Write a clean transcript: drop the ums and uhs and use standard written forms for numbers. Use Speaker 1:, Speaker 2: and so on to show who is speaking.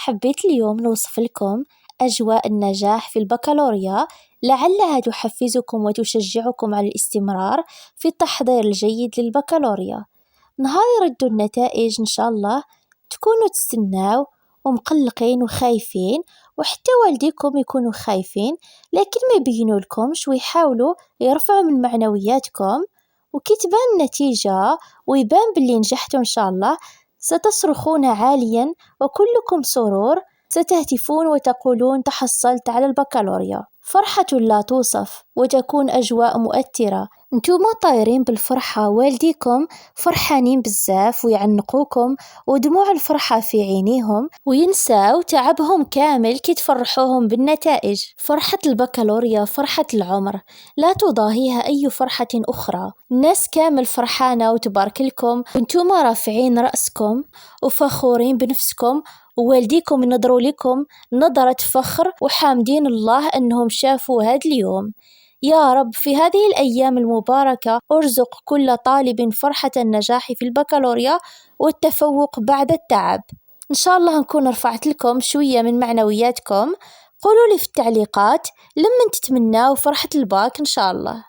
Speaker 1: حبيت اليوم نوصف لكم أجواء النجاح في البكالوريا، لعلها تحفزكم وتشجعكم على الاستمرار في التحضير الجيد للبكالوريا. نهار يردوا النتائج إن شاء الله تكونوا تستناو ومقلقين وخايفين، وحتى والديكم يكونوا خايفين، لكن ما يبينوا لكمش ويحاولوا يرفعوا من معنوياتكم. وكي تبان النتيجة ويبان باللي نجحتوا إن شاء الله، ستصرخون عاليا وكلكم سرور، ستهتفون وتقولون تحصلت على البكالوريا. فرحة لا توصف وتكون أجواء مؤثرة، انتوما طايرين بالفرحة، والديكم فرحانين بزاف ويعنقوكم ودموع الفرحة في عينيهم، وينساو تعبهم كامل كي تفرحوهم بالنتائج. فرحة البكالوريا فرحة العمر، لا تضاهيها أي فرحة أخرى. الناس كامل فرحانة وتبارك لكم، وانتوما رافعين رأسكم وفخورين بنفسكم، ووالديكم ينظروا لكم نظرة فخر وحامدين الله أنهم شافوا هذا اليوم. يا رب في هذه الأيام المباركة أرزق كل طالب فرحة النجاح في البكالوريا والتفوق بعد التعب. إن شاء الله نكون رفعت لكم شوية من معنوياتكم. قولوا لي في التعليقات لمن تتمنوا فرحة الباك إن شاء الله.